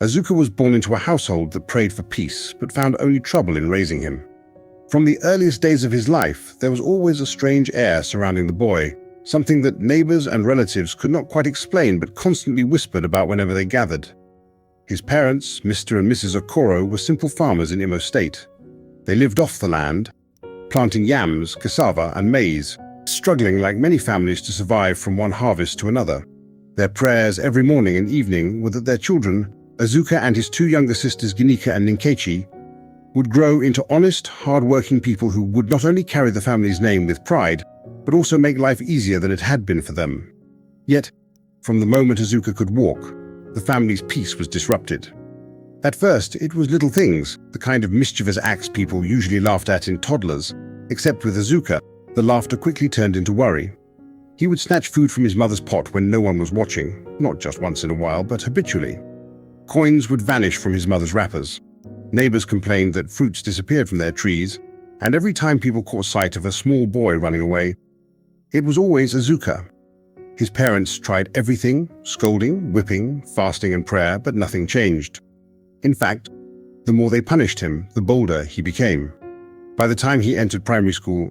Azuka was born into a household that prayed for peace, but found only trouble in raising him. From the earliest days of his life, there was always a strange air surrounding the boy, something that neighbors and relatives could not quite explain but constantly whispered about whenever they gathered. His parents, Mr. and Mrs. Okoro, were simple farmers in Imo State. They lived off the land, planting yams, cassava, and maize, struggling like many families to survive from one harvest to another. Their prayers every morning and evening were that their children, Azuka and his two younger sisters Ginika and Ninkechi, would grow into honest, hard-working people who would not only carry the family's name with pride, but also make life easier than it had been for them. Yet, from the moment Azuka could walk, the family's peace was disrupted. At first, it was little things, the kind of mischievous acts people usually laughed at in toddlers, except with Azuka, the laughter quickly turned into worry. He would snatch food from his mother's pot when no one was watching, not just once in a while, but habitually. Coins would vanish from his mother's wrappers. Neighbors complained that fruits disappeared from their trees, and every time people caught sight of a small boy running away, it was always Azuka. His parents tried everything, scolding, whipping, fasting and prayer, but nothing changed. In fact, the more they punished him, the bolder he became. By the time he entered primary school,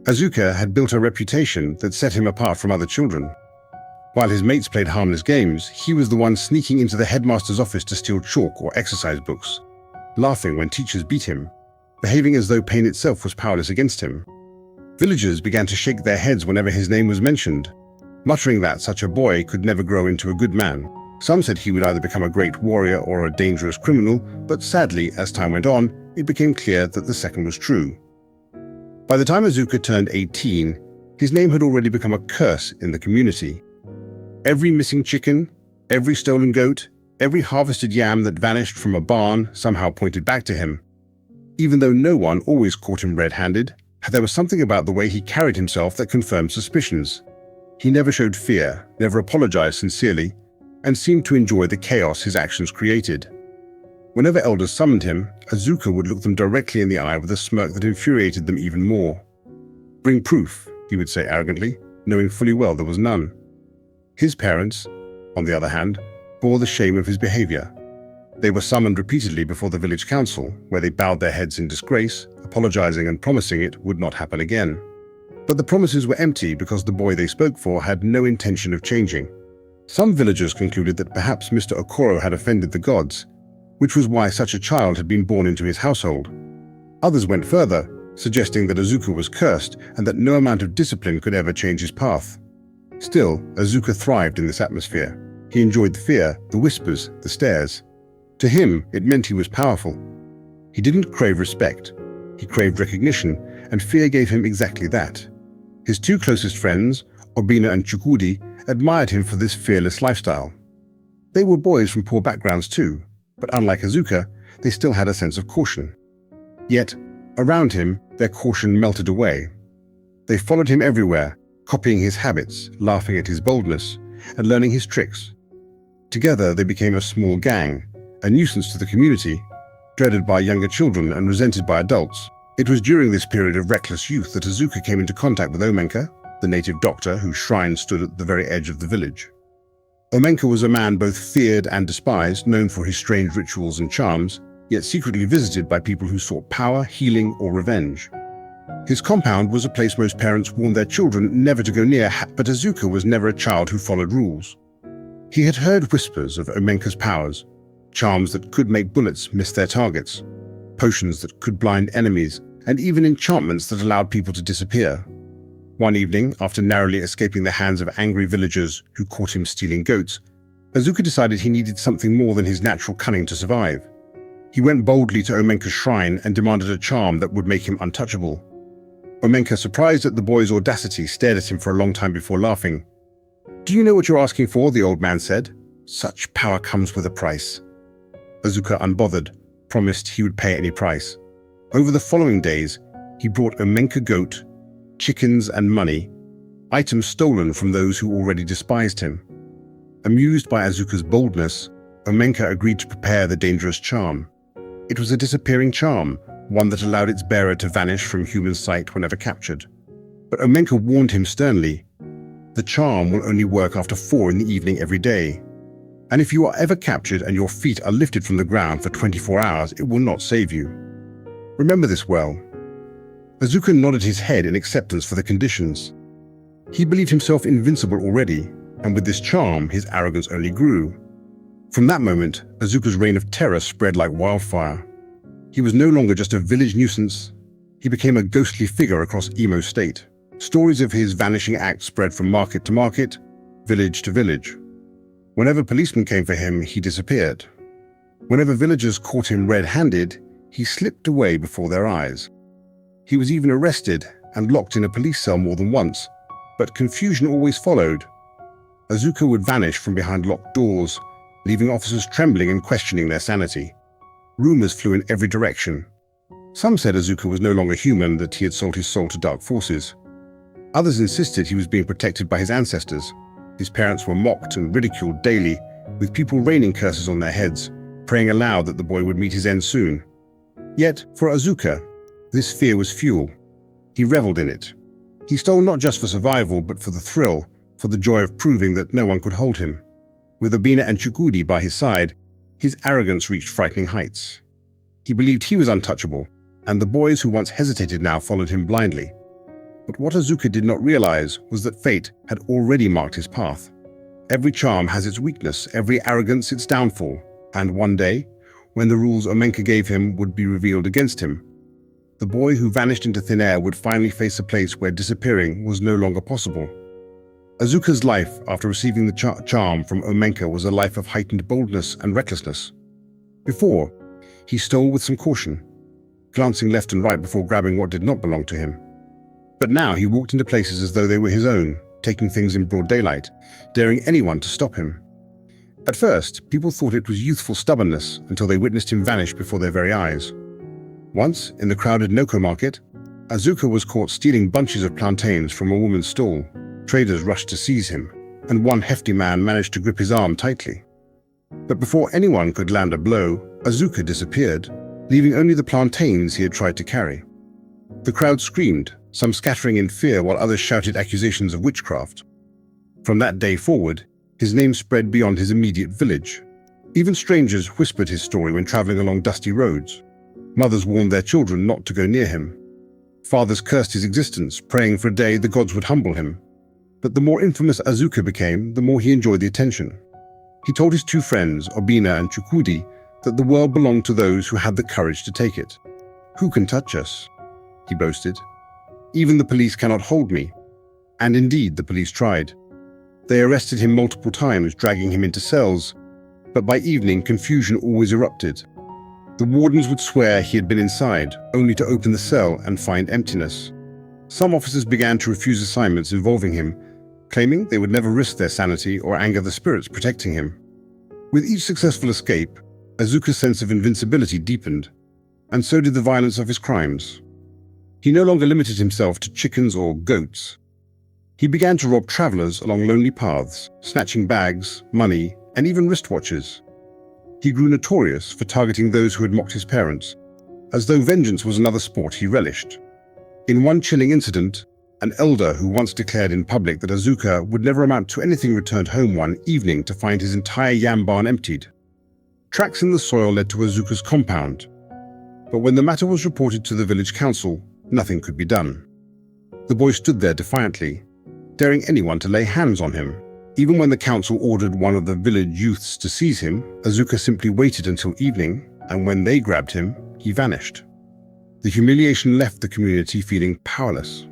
Azuka had built a reputation that set him apart from other children. While his mates played harmless games, he was the one sneaking into the headmaster's office to steal chalk or exercise books, laughing when teachers beat him, behaving as though pain itself was powerless against him. Villagers began to shake their heads whenever his name was mentioned, muttering that such a boy could never grow into a good man. Some said he would either become a great warrior or a dangerous criminal, but sadly, as time went on, it became clear that the second was true. By the time Azuka turned 18, his name had already become a curse in the community. Every missing chicken, every stolen goat, every harvested yam that vanished from a barn somehow pointed back to him. Even though no one always caught him red-handed, there was something about the way he carried himself that confirmed suspicions. He never showed fear, never apologized sincerely, and seemed to enjoy the chaos his actions created. Whenever elders summoned him, Azuka would look them directly in the eye with a smirk that infuriated them even more. "Bring proof," he would say arrogantly, knowing fully well there was none. His parents, on the other hand, bore the shame of his behavior. They were summoned repeatedly before the village council, where they bowed their heads in disgrace, apologizing and promising it would not happen again. But the promises were empty because the boy they spoke for had no intention of changing. Some villagers concluded that perhaps Mr. Okoro had offended the gods, which was why such a child had been born into his household. Others went further, suggesting that Azuka was cursed and that no amount of discipline could ever change his path. Still, Azuka thrived in this atmosphere. He enjoyed the fear, the whispers, the stares. To him, it meant he was powerful. He didn't crave respect. He craved recognition, and fear gave him exactly that. His two closest friends, Obina and Chukudi, admired him for this fearless lifestyle. They were boys from poor backgrounds too, but unlike Azuka, they still had a sense of caution. Yet, around him, their caution melted away. They followed him everywhere, copying his habits, laughing at his boldness, and learning his tricks. Together, they became a small gang, a nuisance to the community, dreaded by younger children and resented by adults. It was during this period of reckless youth that Azuka came into contact with Omenka, the native doctor whose shrine stood at the very edge of the village. Omenka was a man both feared and despised, known for his strange rituals and charms, yet secretly visited by people who sought power, healing, or revenge. His compound was a place most parents warned their children never to go near, but Azuka was never a child who followed rules. He had heard whispers of Omenka's powers, charms that could make bullets miss their targets, potions that could blind enemies, and even enchantments that allowed people to disappear. One evening, after narrowly escaping the hands of angry villagers who caught him stealing goats, Azuka decided he needed something more than his natural cunning to survive. He went boldly to Omenka's shrine and demanded a charm that would make him untouchable. Omenka, surprised at the boy's audacity, stared at him for a long time before laughing. "Do you know what you're asking for?" the old man said. "Such power comes with a price." Azuka, unbothered, promised he would pay any price. Over the following days, he brought Omenka goat, chickens and money, items stolen from those who already despised him. Amused by Azuka's boldness, Omenka agreed to prepare the dangerous charm. It was a disappearing charm, one that allowed its bearer to vanish from human sight whenever captured. But Omenka warned him sternly, "The charm will only work after 4 in the evening every day." And if you are ever captured and your feet are lifted from the ground for 24 hours, it will not save you. Remember this well. Azuka nodded his head in acceptance for the conditions. He believed himself invincible already, and with this charm, his arrogance only grew. From that moment, Azuka's reign of terror spread like wildfire. He was no longer just a village nuisance. He became a ghostly figure across Imo State. Stories of his vanishing act spread from market to market, village to village. Whenever policemen came for him, he disappeared. Whenever villagers caught him red-handed, he slipped away before their eyes. He was even arrested and locked in a police cell more than once, but confusion always followed. Azuka would vanish from behind locked doors, leaving officers trembling and questioning their sanity. Rumors flew in every direction. Some said Azuka was no longer human, that he had sold his soul to dark forces. Others insisted he was being protected by his ancestors. His parents were mocked and ridiculed daily, with people raining curses on their heads, praying aloud that the boy would meet his end soon. Yet, for Azuka, this fear was fuel. He reveled in it. He stole not just for survival, but for the thrill, for the joy of proving that no one could hold him. With Obina and Chukudi by his side, his arrogance reached frightening heights. He believed he was untouchable, and the boys who once hesitated now followed him blindly. But what Azuka did not realize was that fate had already marked his path. Every charm has its weakness, every arrogance its downfall, and one day, when the rules Omenka gave him would be revealed against him, the boy who vanished into thin air would finally face a place where disappearing was no longer possible. Azuka's life after receiving the charm from Omenka was a life of heightened boldness and recklessness. Before, he stole with some caution, glancing left and right before grabbing what did not belong to him. But now he walked into places as though they were his own, taking things in broad daylight, daring anyone to stop him. At first, people thought it was youthful stubbornness until they witnessed him vanish before their very eyes. Once, in the crowded Noko market, Azuka was caught stealing bunches of plantains from a woman's stall. Traders rushed to seize him, and one hefty man managed to grip his arm tightly. But before anyone could land a blow, Azuka disappeared, leaving only the plantains he had tried to carry. The crowd screamed, some scattering in fear while others shouted accusations of witchcraft. From that day forward, his name spread beyond his immediate village. Even strangers whispered his story when traveling along dusty roads. Mothers warned their children not to go near him. Fathers cursed his existence, praying for a day the gods would humble him. But the more infamous Azuka became, the more he enjoyed the attention. He told his two friends, Obina and Chukudi, that the world belonged to those who had the courage to take it. "Who can touch us?" he boasted. "Even the police cannot hold me." And indeed, the police tried. They arrested him multiple times, dragging him into cells. But by evening, confusion always erupted. The wardens would swear he had been inside, only to open the cell and find emptiness. Some officers began to refuse assignments involving him, claiming they would never risk their sanity or anger the spirits protecting him. With each successful escape, Azuka's sense of invincibility deepened, and so did the violence of his crimes. He no longer limited himself to chickens or goats. He began to rob travelers along lonely paths, snatching bags, money, and even wristwatches. He grew notorious for targeting those who had mocked his parents, as though vengeance was another sport he relished. In one chilling incident, an elder who once declared in public that Azuka would never amount to anything returned home one evening to find his entire yam barn emptied. Tracks in the soil led to Azuka's compound, but when the matter was reported to the village council, nothing could be done. The boy stood there defiantly, daring anyone to lay hands on him. Even when the council ordered one of the village youths to seize him, Azuka simply waited until evening, and when they grabbed him, he vanished. The humiliation left the community feeling powerless.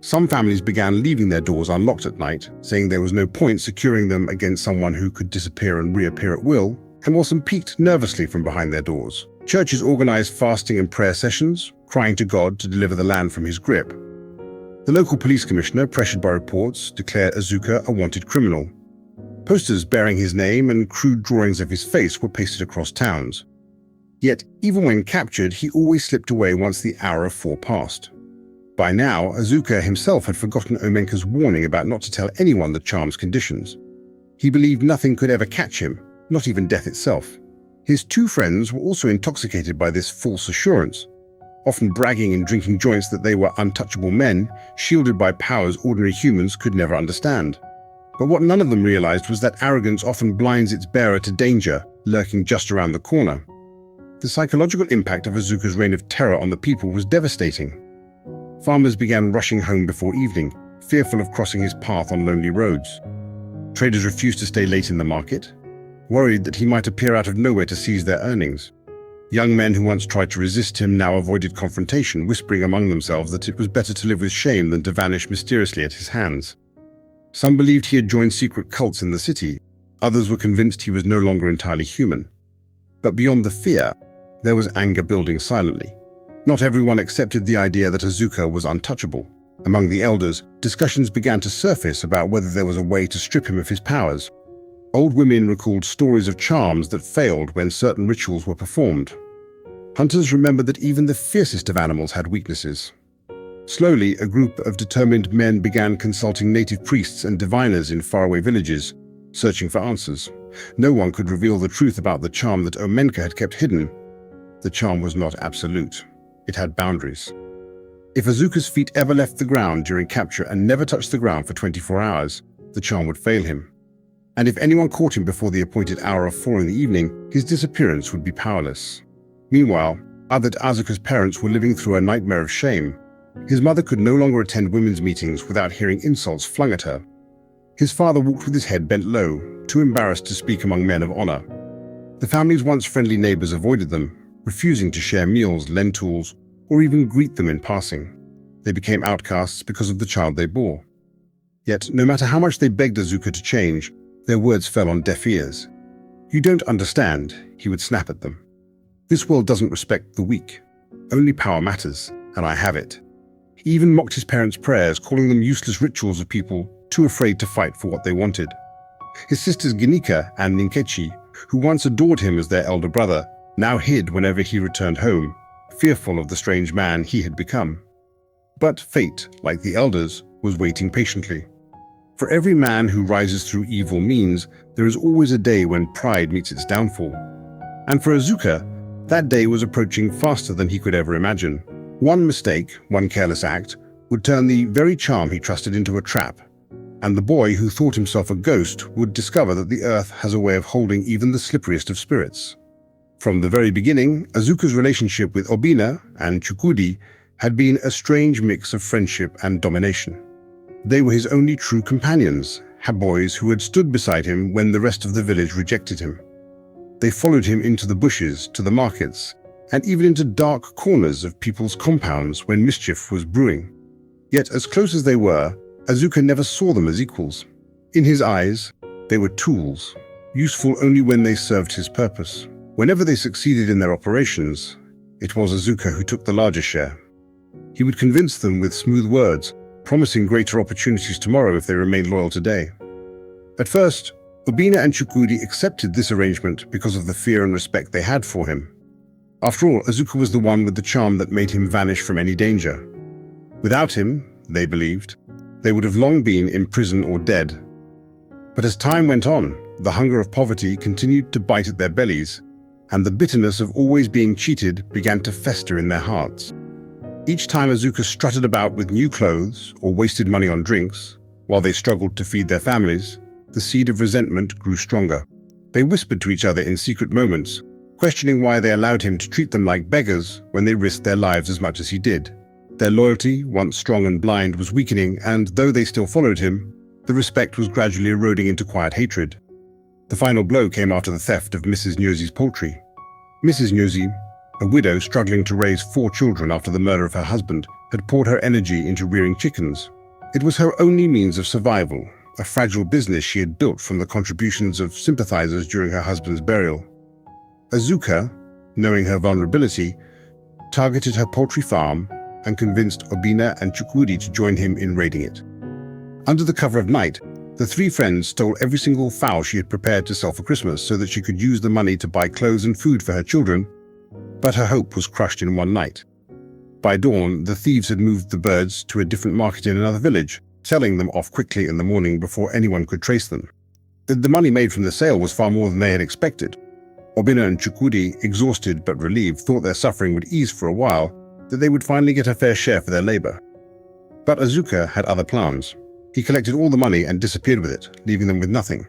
Some families began leaving their doors unlocked at night, saying there was no point securing them against someone who could disappear and reappear at will, and while some peeked nervously from behind their doors. Churches organized fasting and prayer sessions, crying to God to deliver the land from his grip. The local police commissioner, pressured by reports, declared Azuka a wanted criminal. Posters bearing his name and crude drawings of his face were pasted across towns. Yet, even when captured, he always slipped away once the hour of 4 passed. By now, Azuka himself had forgotten Omenka's warning about not to tell anyone the charm's conditions. He believed nothing could ever catch him, not even death itself. His two friends were also intoxicated by this false assurance, often bragging and drinking joints that they were untouchable men, shielded by powers ordinary humans could never understand. But what none of them realized was that arrogance often blinds its bearer to danger lurking just around the corner. The psychological impact of Azuka's reign of terror on the people was devastating. Farmers began rushing home before evening, fearful of crossing his path on lonely roads. Traders refused to stay late in the market, worried that he might appear out of nowhere to seize their earnings. Young men who once tried to resist him now avoided confrontation, whispering among themselves that it was better to live with shame than to vanish mysteriously at his hands. Some believed he had joined secret cults in the city. Others were convinced he was no longer entirely human. But beyond the fear, there was anger building silently. Not everyone accepted the idea that Azuka was untouchable. Among the elders, discussions began to surface about whether there was a way to strip him of his powers. Old women recalled stories of charms that failed when certain rituals were performed. Hunters remembered that even the fiercest of animals had weaknesses. Slowly, a group of determined men began consulting native priests and diviners in faraway villages, searching for answers. No one could reveal the truth about the charm that Omenka had kept hidden. The charm was not absolute. It had boundaries. If Azuka's feet ever left the ground during capture and never touched the ground for 24 hours, the charm would fail him. And if anyone caught him before the appointed hour of 4 in the evening, his disappearance would be powerless. Meanwhile, Azuka's parents were living through a nightmare of shame. His mother could no longer attend women's meetings without hearing insults flung at her. His father walked with his head bent low, too embarrassed to speak among men of honor. The family's once friendly neighbors avoided them, refusing to share meals, lend tools, or even greet them in passing. They became outcasts because of the child they bore. Yet, no matter how much they begged Azuka to change, their words fell on deaf ears. "You don't understand," he would snap at them. "This world doesn't respect the weak. Only power matters, and I have it." He even mocked his parents' prayers, calling them useless rituals of people too afraid to fight for what they wanted. His sisters Ginika and Ninkechi, who once adored him as their elder brother, now hid whenever he returned home, fearful of the strange man he had become. But fate, like the elders, was waiting patiently. For every man who rises through evil means, there is always a day when pride meets its downfall. And for Azuka, that day was approaching faster than he could ever imagine. One mistake, one careless act, would turn the very charm he trusted into a trap, and the boy who thought himself a ghost would discover that the earth has a way of holding even the slipperiest of spirits. From the very beginning, Azuka's relationship with Obina and Chukudi had been a strange mix of friendship and domination. They were his only true companions, boys who had stood beside him when the rest of the village rejected him. They followed him into the bushes, to the markets, and even into dark corners of people's compounds when mischief was brewing. Yet as close as they were, Azuka never saw them as equals. In his eyes, they were tools, useful only when they served his purpose. Whenever they succeeded in their operations, it was Azuka who took the larger share. He would convince them with smooth words, promising greater opportunities tomorrow if they remained loyal today. At first, Obina and Chukudi accepted this arrangement because of the fear and respect they had for him. After all, Azuka was the one with the charm that made him vanish from any danger. Without him, they believed, they would have long been in prison or dead. But as time went on, the hunger of poverty continued to bite at their bellies, and the bitterness of always being cheated began to fester in their hearts. Each time Azuka strutted about with new clothes or wasted money on drinks, while they struggled to feed their families, the seed of resentment grew stronger. They whispered to each other in secret moments, questioning why they allowed him to treat them like beggars when they risked their lives as much as he did. Their loyalty, once strong and blind, was weakening, and though they still followed him, the respect was gradually eroding into quiet hatred. The final blow came after the theft of Mrs. Nyozi's poultry. Mrs. Nyozi, a widow struggling to raise 4 children after the murder of her husband, had poured her energy into rearing chickens. It was her only means of survival, a fragile business she had built from the contributions of sympathizers during her husband's burial. Azuka, knowing her vulnerability, targeted her poultry farm and convinced Obina and Chukudi to join him in raiding it. Under the cover of night, the 3 friends stole every single fowl she had prepared to sell for Christmas so that she could use the money to buy clothes and food for her children, but her hope was crushed in one night. By dawn, the thieves had moved the birds to a different market in another village, selling them off quickly in the morning before anyone could trace them. The money made from the sale was far more than they had expected. Obina and Chukudi, exhausted but relieved, thought their suffering would ease for a while, that they would finally get a fair share for their labor. But Azuka had other plans. He collected all the money and disappeared with it, leaving them with nothing.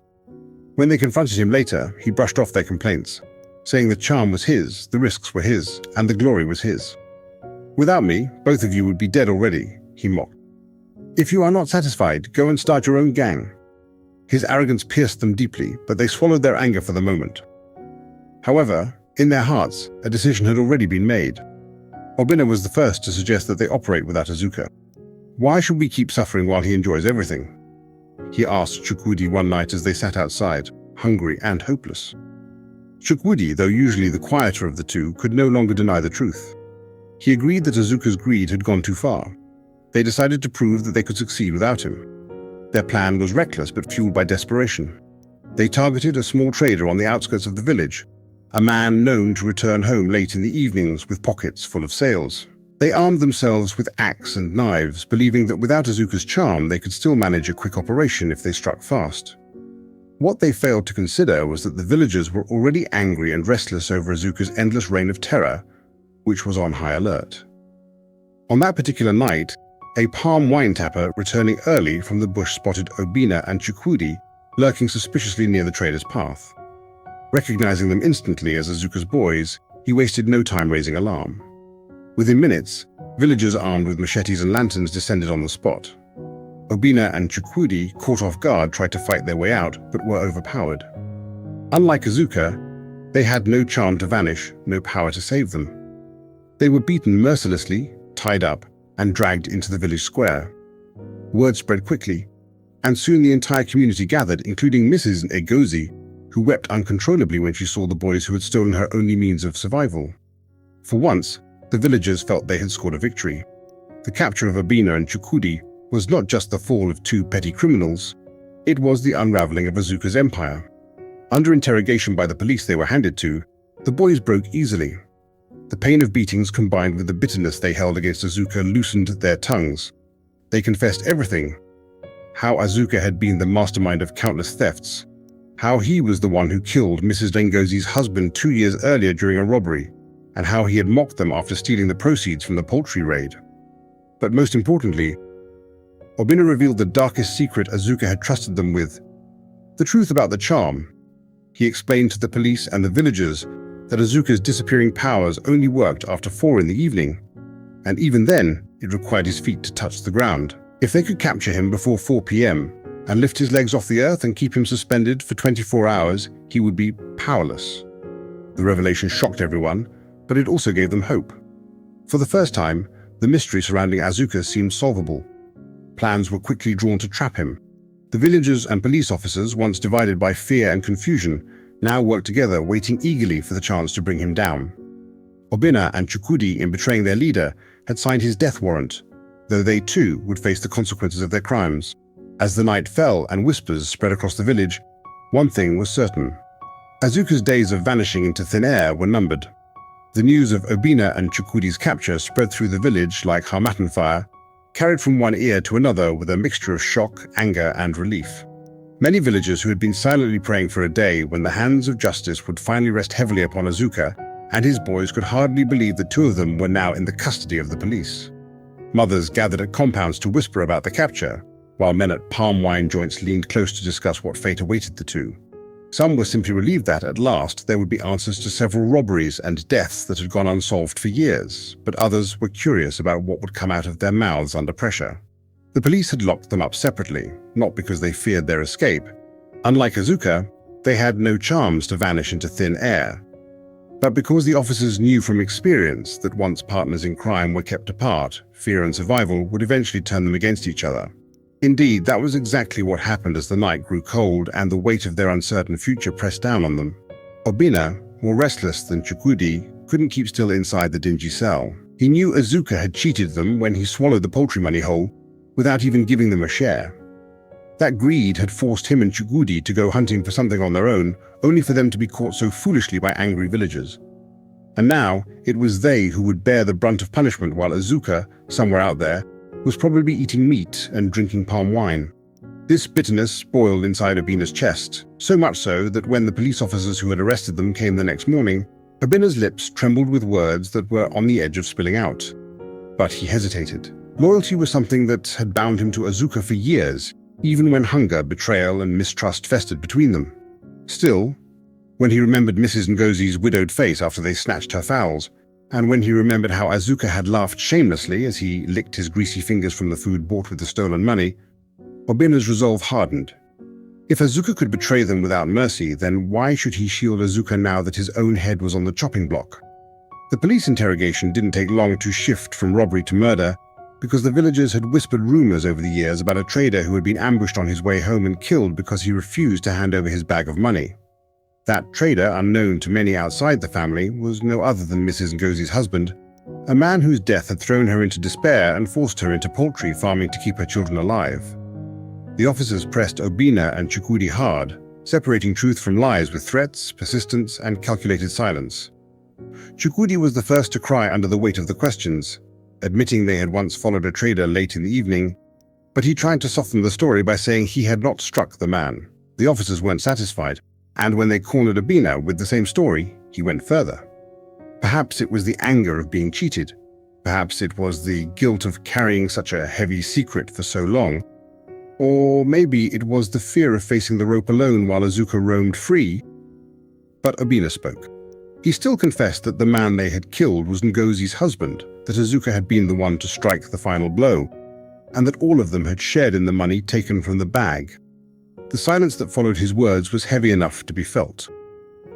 When they confronted him later, he brushed off their complaints, saying the charm was his, the risks were his, and the glory was his. "Without me, both of you would be dead already," he mocked. "If you are not satisfied, go and start your own gang." His arrogance pierced them deeply, but they swallowed their anger for the moment. However, in their hearts, a decision had already been made. Obina was the first to suggest that they operate without Azuka. "Why should we keep suffering while he enjoys everything?" he asked Chukwudi one night as they sat outside, hungry and hopeless. Chukwudi, though usually the quieter of the two, could no longer deny the truth. He agreed that Azuka's greed had gone too far. They decided to prove that they could succeed without him. Their plan was reckless but fueled by desperation. They targeted a small trader on the outskirts of the village, a man known to return home late in the evenings with pockets full of sales. They armed themselves with axe and knives, believing that without Azuka's charm they could still manage a quick operation if they struck fast. What they failed to consider was that the villagers were already angry and restless over Azuka's endless reign of terror, which was on high alert. On that particular night, a palm wine tapper returning early from the bush spotted Obina and Chukwudi lurking suspiciously near the trader's path. Recognizing them instantly as Azuka's boys, he wasted no time raising alarm. Within minutes, villagers armed with machetes and lanterns descended on the spot. Obina and Chukwudi, caught off guard, tried to fight their way out, but were overpowered. Unlike Azuka, they had no charm to vanish, no power to save them. They were beaten mercilessly, tied up, and dragged into the village square. Word spread quickly, and soon the entire community gathered, including Mrs. Egozi, who wept uncontrollably when she saw the boys who had stolen her only means of survival. For once, the villagers felt they had scored a victory. The capture of Obina and Chukwudi was not just the fall of two petty criminals, it was the unraveling of Azuka's empire. Under interrogation by the police they were handed to, the boys broke easily. The pain of beatings combined with the bitterness they held against Azuka loosened their tongues. They confessed everything. How Azuka had been the mastermind of countless thefts. How he was the one who killed Mrs. Dengozi's husband 2 years earlier during a robbery, and how he had mocked them after stealing the proceeds from the poultry raid. But most importantly, Obina revealed the darkest secret Azuka had trusted them with. The truth about the charm. He explained to the police and the villagers that Azuka's disappearing powers only worked after 4 in the evening, and even then, it required his feet to touch the ground. If they could capture him before 4 p.m. and lift his legs off the earth and keep him suspended for 24 hours, he would be powerless. The revelation shocked everyone, but it also gave them hope. For the first time, the mystery surrounding Azuka seemed solvable. Plans were quickly drawn to trap him. The villagers and police officers, once divided by fear and confusion, now worked together, waiting eagerly for the chance to bring him down. Obina and Chukwudi, in betraying their leader, had signed his death warrant, though they too would face the consequences of their crimes. As the night fell and whispers spread across the village, one thing was certain. Azuka's days of vanishing into thin air were numbered. The news of Obina and Chukwudi's capture spread through the village like harmattan fire, carried from one ear to another with a mixture of shock, anger, and relief. Many villagers who had been silently praying for a day when the hands of justice would finally rest heavily upon Azuka and his boys could hardly believe the two of them were now in the custody of the police. Mothers gathered at compounds to whisper about the capture, while men at palm wine joints leaned close to discuss what fate awaited the two. Some were simply relieved that, at last, there would be answers to several robberies and deaths that had gone unsolved for years, but others were curious about what would come out of their mouths under pressure. The police had locked them up separately, not because they feared their escape. Unlike Azuka, they had no charms to vanish into thin air, but because the officers knew from experience that once partners in crime were kept apart, fear and survival would eventually turn them against each other. Indeed, that was exactly what happened as the night grew cold and the weight of their uncertain future pressed down on them. Obina, more restless than Chukwudi, couldn't keep still inside the dingy cell. He knew Azuka had cheated them when he swallowed the poultry money whole, without even giving them a share. That greed had forced him and Chukwudi to go hunting for something on their own, only for them to be caught so foolishly by angry villagers. And now, it was they who would bear the brunt of punishment while Azuka, somewhere out there, was probably eating meat and drinking palm wine. This bitterness boiled inside Obina's chest, so much so that when the police officers who had arrested them came the next morning, Obina's lips trembled with words that were on the edge of spilling out. But he hesitated. Loyalty was something that had bound him to Azuka for years, even when hunger, betrayal, and mistrust festered between them. Still, when he remembered Mrs. Ngozi's widowed face after they snatched her fowls, and when he remembered how Azuka had laughed shamelessly as he licked his greasy fingers from the food bought with the stolen money, Obina's resolve hardened. If Azuka could betray them without mercy, then why should he shield Azuka now that his own head was on the chopping block? The police interrogation didn't take long to shift from robbery to murder, because the villagers had whispered rumors over the years about a trader who had been ambushed on his way home and killed because he refused to hand over his bag of money. That trader, unknown to many outside the family, was no other than Mrs. Ngozi's husband, a man whose death had thrown her into despair and forced her into poultry farming to keep her children alive. The officers pressed Obina and Chukwudi hard, separating truth from lies with threats, persistence, and calculated silence. Chukwudi was the first to cry under the weight of the questions, admitting they had once followed a trader late in the evening, but he tried to soften the story by saying he had not struck the man. The officers weren't satisfied, and when they cornered Obina with the same story, he went further. Perhaps it was the anger of being cheated. Perhaps it was the guilt of carrying such a heavy secret for so long. Or maybe it was the fear of facing the rope alone while Azuka roamed free. But Obina spoke. He still confessed that the man they had killed was Ngozi's husband, that Azuka had been the one to strike the final blow, and that all of them had shared in the money taken from the bag. The silence that followed his words was heavy enough to be felt.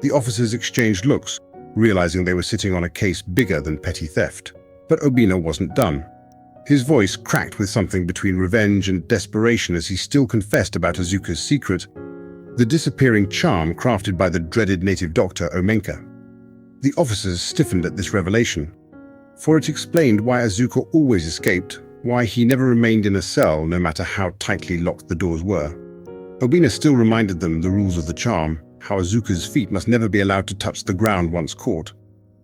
The officers exchanged looks, realizing they were sitting on a case bigger than petty theft. But Obina wasn't done. His voice cracked with something between revenge and desperation as he still confessed about Azuka's secret, the disappearing charm crafted by the dreaded native doctor Omenka. The officers stiffened at this revelation, for it explained why Azuka always escaped, why he never remained in a cell no matter how tightly locked the doors were. Obina still reminded them the rules of the charm, how Azuka's feet must never be allowed to touch the ground once caught,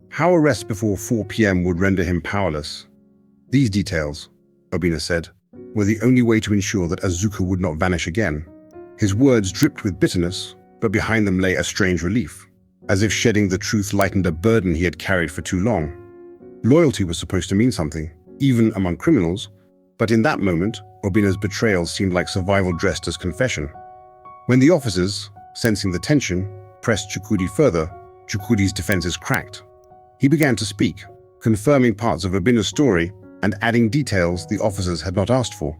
how arrest before 4 p.m. would render him powerless. These details, Obina said, were the only way to ensure that Azuka would not vanish again. His words dripped with bitterness, but behind them lay a strange relief, as if shedding the truth lightened a burden he had carried for too long. Loyalty was supposed to mean something, even among criminals, but in that moment, Obina's betrayal seemed like survival dressed as confession. When the officers, sensing the tension, pressed Chukwudi further, Chukwudi's defenses cracked. He began to speak, confirming parts of Obina's story and adding details the officers had not asked for.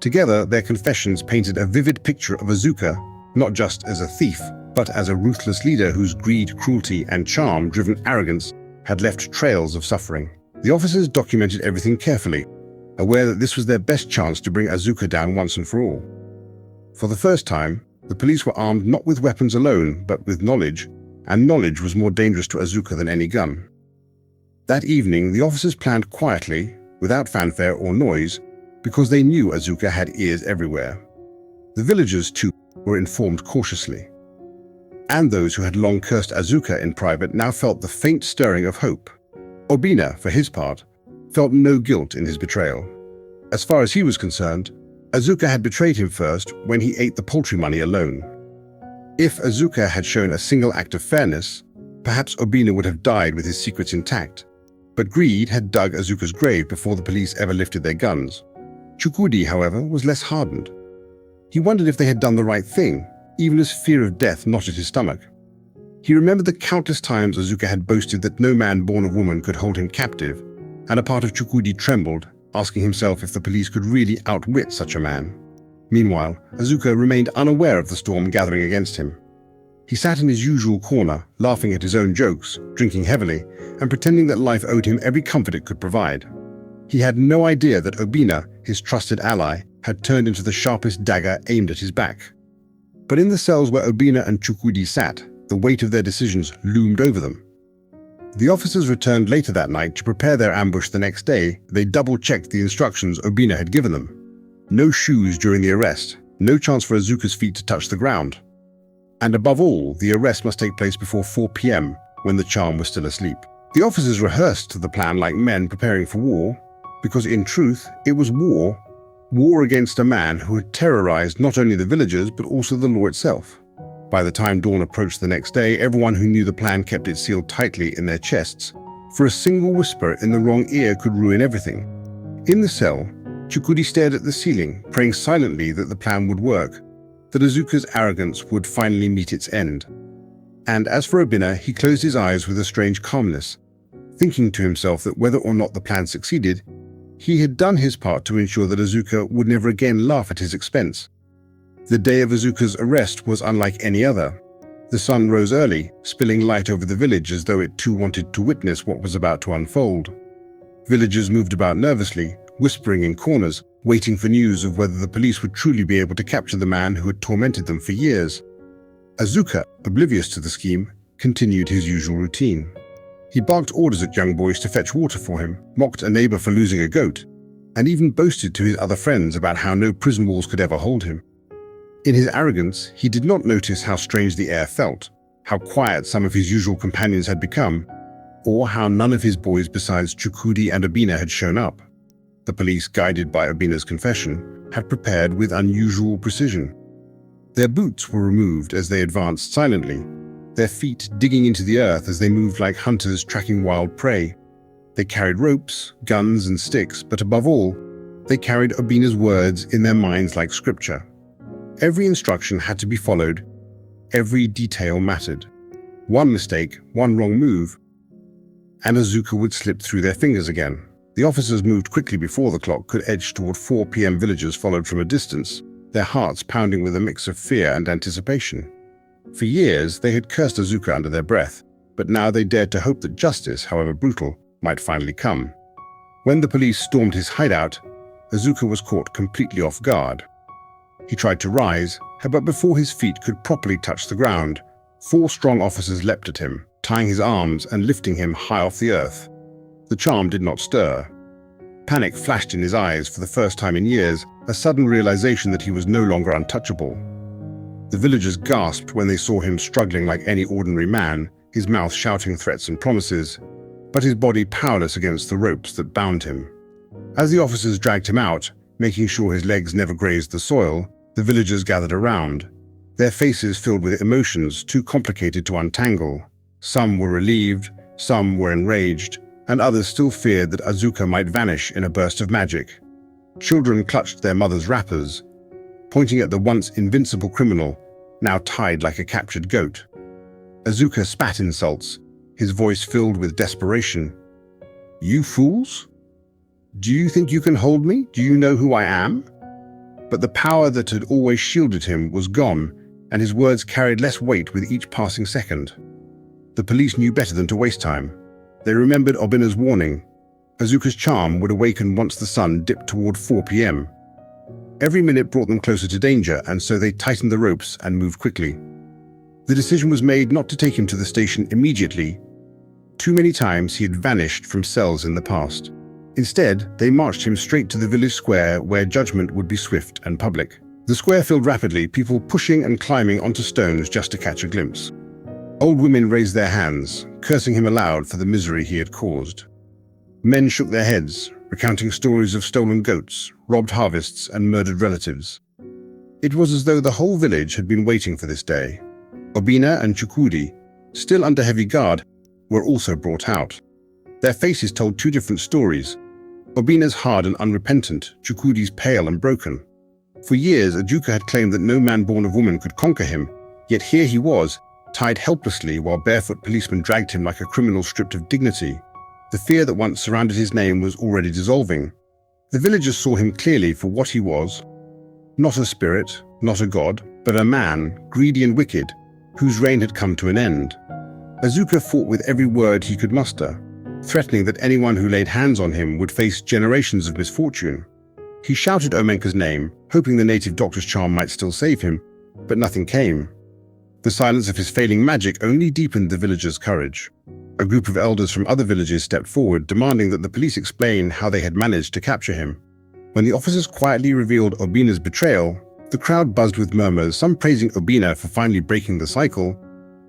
Together, their confessions painted a vivid picture of Azuka, not just as a thief, but as a ruthless leader whose greed, cruelty, and charm-driven arrogance had left trails of suffering. The officers documented everything carefully, aware that this was their best chance to bring Azuka down once and for all. For the first time, the police were armed not with weapons alone, but with knowledge, and knowledge was more dangerous to Azuka than any gun. That evening, the officers planned quietly, without fanfare or noise, because they knew Azuka had ears everywhere. The villagers, too, were informed cautiously. And those who had long cursed Azuka in private now felt the faint stirring of hope. Obina, for his part, felt no guilt in his betrayal. As far as he was concerned, Azuka had betrayed him first when he ate the poultry money alone. If Azuka had shown a single act of fairness, perhaps Obina would have died with his secrets intact. But greed had dug Azuka's grave before the police ever lifted their guns. Chukwudi, however, was less hardened. He wondered if they had done the right thing, even as fear of death knotted his stomach. He remembered the countless times Azuka had boasted that no man born of woman could hold him captive, and a part of Chukwudi trembled, asking himself if the police could really outwit such a man. Meanwhile, Azuka remained unaware of the storm gathering against him. He sat in his usual corner, laughing at his own jokes, drinking heavily, and pretending that life owed him every comfort it could provide. He had no idea that Obina, his trusted ally, had turned into the sharpest dagger aimed at his back. But in the cells where Obina and Chukwudi sat, the weight of their decisions loomed over them. The officers returned later that night to prepare their ambush the next day. They double-checked the instructions Obina had given them. No shoes during the arrest, no chance for Azuka's feet to touch the ground. And above all, the arrest must take place before 4 p.m., when the charm was still asleep. The officers rehearsed the plan like men preparing for war, because in truth, it was war. War against a man who had terrorized not only the villagers, but also the law itself. By the time dawn approached the next day, everyone who knew the plan kept it sealed tightly in their chests, for a single whisper in the wrong ear could ruin everything. In the cell, Chukudi stared at the ceiling, praying silently that the plan would work, that Azuka's arrogance would finally meet its end. And as for Obina, he closed his eyes with a strange calmness, thinking to himself that whether or not the plan succeeded, he had done his part to ensure that Azuka would never again laugh at his expense. The day of Azuka's arrest was unlike any other. The sun rose early, spilling light over the village as though it too wanted to witness what was about to unfold. Villagers moved about nervously, whispering in corners, waiting for news of whether the police would truly be able to capture the man who had tormented them for years. Azuka, oblivious to the scheme, continued his usual routine. He barked orders at young boys to fetch water for him, mocked a neighbor for losing a goat, and even boasted to his other friends about how no prison walls could ever hold him. In his arrogance, he did not notice how strange the air felt, how quiet some of his usual companions had become, or how none of his boys besides Chukudi and Obina had shown up. The police, guided by Obina's confession, had prepared with unusual precision. Their boots were removed as they advanced silently, their feet digging into the earth as they moved like hunters tracking wild prey. They carried ropes, guns, and sticks, but above all, they carried Obina's words in their minds like scripture. Every instruction had to be followed. Every detail mattered. One mistake, one wrong move, and Azuka would slip through their fingers again. The officers moved quickly before the clock could edge toward 4 p.m. Villagers followed from a distance, their hearts pounding with a mix of fear and anticipation. For years, they had cursed Azuka under their breath, but now they dared to hope that justice, however brutal, might finally come. When the police stormed his hideout, Azuka was caught completely off guard. He tried to rise, but before his feet could properly touch the ground, 4 strong officers leapt at him, tying his arms and lifting him high off the earth. The charm did not stir. Panic flashed in his eyes for the first time in years, a sudden realization that he was no longer untouchable. The villagers gasped when they saw him struggling like any ordinary man, his mouth shouting threats and promises, but his body powerless against the ropes that bound him. As the officers dragged him out, making sure his legs never grazed the soil, the villagers gathered around, their faces filled with emotions too complicated to untangle. Some were relieved, some were enraged, and others still feared that Azuka might vanish in a burst of magic. Children clutched their mothers' wrappers, pointing at the once invincible criminal, now tied like a captured goat. Azuka spat insults, his voice filled with desperation. "You fools? Do you think you can hold me? Do you know who I am?" But the power that had always shielded him was gone, and his words carried less weight with each passing second. The police knew better than to waste time. They remembered Obina's warning. Azuka's charm would awaken once the sun dipped toward 4 p.m. Every minute brought them closer to danger, and so they tightened the ropes and moved quickly. The decision was made not to take him to the station immediately. Too many times he had vanished from cells in the past. Instead, they marched him straight to the village square where judgment would be swift and public. The square filled rapidly, people pushing and climbing onto stones just to catch a glimpse. Old women raised their hands, cursing him aloud for the misery he had caused. Men shook their heads, recounting stories of stolen goats, robbed harvests, and murdered relatives. It was as though the whole village had been waiting for this day. Obina and Chukudi, still under heavy guard, were also brought out. Their faces told 2 different stories. Obina's hard and unrepentant, Chukudi's pale and broken. For years, Azuka had claimed that no man born of woman could conquer him, yet here he was, tied helplessly while barefoot policemen dragged him like a criminal stripped of dignity. The fear that once surrounded his name was already dissolving. The villagers saw him clearly for what he was. Not a spirit, not a god, but a man, greedy and wicked, whose reign had come to an end. Azuka fought with every word he could muster, threatening that anyone who laid hands on him would face generations of misfortune. He shouted Omenka's name, hoping the native doctor's charm might still save him, but nothing came. The silence of his failing magic only deepened the villagers' courage. A group of elders from other villages stepped forward, demanding that the police explain how they had managed to capture him. When the officers quietly revealed Obina's betrayal, the crowd buzzed with murmurs, some praising Obina for finally breaking the cycle,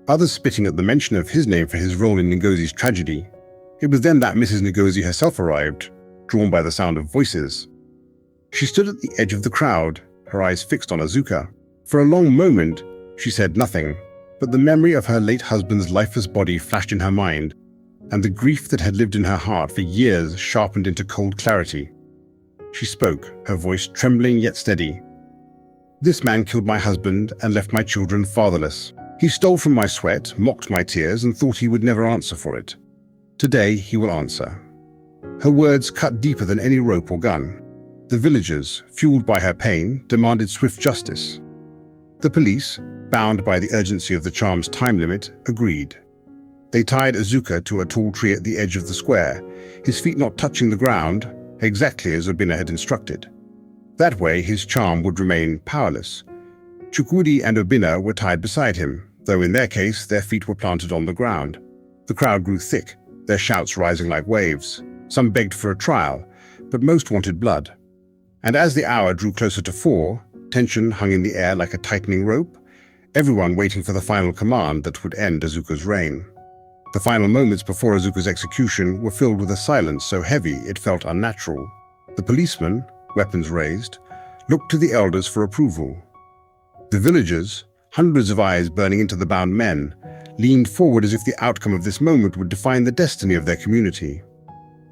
others spitting at the mention of his name for his role in Ngozi's tragedy. It was then that Mrs. Ngozi herself arrived, drawn by the sound of voices. She stood at the edge of the crowd, her eyes fixed on Azuka. For a long moment, she said nothing, but the memory of her late husband's lifeless body flashed in her mind, and the grief that had lived in her heart for years sharpened into cold clarity. She spoke, her voice trembling yet steady. "This man killed my husband and left my children fatherless. He stole from my sweat, mocked my tears, and thought he would never answer for it. Today he will answer." Her words cut deeper than any rope or gun. The villagers, fueled by her pain, demanded swift justice. The police, bound by the urgency of the charm's time limit, agreed. They tied Azuka to a tall tree at the edge of the square, his feet not touching the ground, exactly as Obina had instructed. That way his charm would remain powerless. Chukwudi and Obina were tied beside him, though in their case their feet were planted on the ground. The crowd grew thick, their shouts rising like waves. Some begged for a trial, but most wanted blood. And as the hour drew closer to 4, tension hung in the air like a tightening rope, everyone waiting for the final command that would end Azuka's reign. The final moments before Azuka's execution were filled with a silence so heavy it felt unnatural. The policemen, weapons raised, looked to the elders for approval. The villagers, hundreds of eyes burning into the bound men, leaned forward as if the outcome of this moment would define the destiny of their community.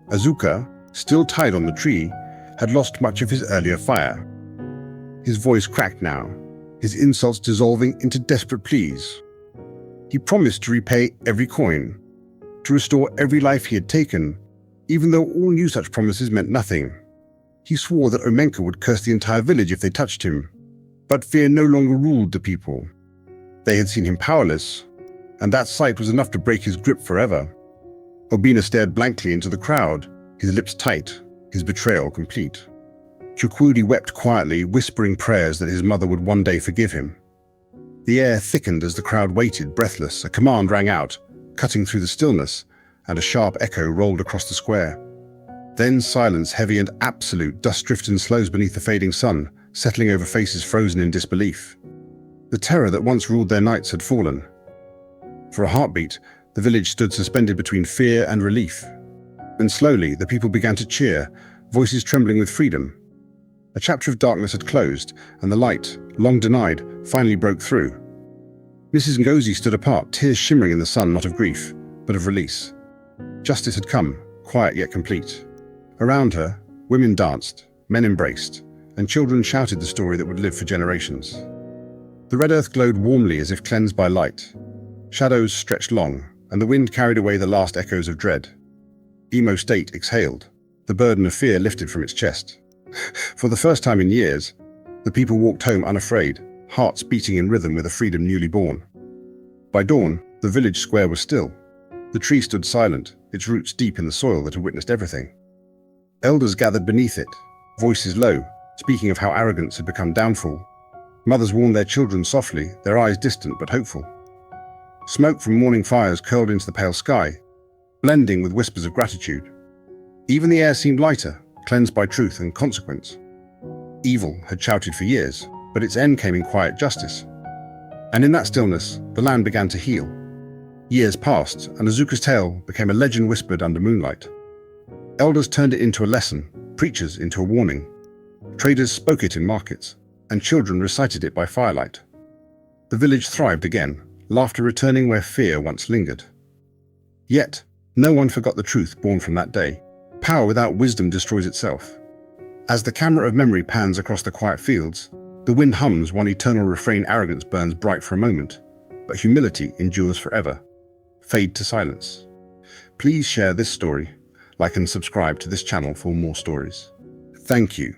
Azuka, still tied on the tree, had lost much of his earlier fire. His voice cracked now, his insults dissolving into desperate pleas. He promised to repay every coin, to restore every life he had taken, even though all knew such promises meant nothing. He swore that Omenka would curse the entire village if they touched him. But fear no longer ruled the people. They had seen him powerless, and that sight was enough to break his grip forever. Obina stared blankly into the crowd, his lips tight, his betrayal complete. Chukwudi wept quietly, whispering prayers that his mother would one day forgive him. The air thickened as the crowd waited, breathless. A command rang out, cutting through the stillness, and a sharp echo rolled across the square. Then silence, heavy and absolute, dust drifted in slows beneath the fading sun, settling over faces frozen in disbelief. The terror that once ruled their nights had fallen. For a heartbeat, the village stood suspended between fear and relief. And slowly, the people began to cheer, voices trembling with freedom. A chapter of darkness had closed, and the light, long denied, finally broke through. Mrs. Ngozi stood apart, tears shimmering in the sun, not of grief, but of release. Justice had come, quiet yet complete. Around her, women danced, men embraced, and children shouted the story that would live for generations. The red earth glowed warmly as if cleansed by light. Shadows stretched long, and the wind carried away the last echoes of dread. Imo State exhaled, the burden of fear lifted from its chest. For the first time in years, the people walked home unafraid, hearts beating in rhythm with a freedom newly born. By dawn, the village square was still. The tree stood silent, its roots deep in the soil that had witnessed everything. Elders gathered beneath it, voices low, speaking of how arrogance had become downfall. Mothers warned their children softly, their eyes distant but hopeful. Smoke from morning fires curled into the pale sky, blending with whispers of gratitude. Even the air seemed lighter, cleansed by truth and consequence. Evil had shouted for years, but its end came in quiet justice. And in that stillness, the land began to heal. Years passed, and Azuka's tale became a legend whispered under moonlight. Elders turned it into a lesson, preachers into a warning. Traders spoke it in markets, and children recited it by firelight. The village thrived again, laughter returning where fear once lingered. Yet, no one forgot the truth born from that day. Power without wisdom destroys itself. As the camera of memory pans across the quiet fields, the wind hums one eternal refrain. Arrogance burns bright for a moment, but humility endures forever. Fade to silence. Please share this story, like and subscribe to this channel for more stories. Thank you.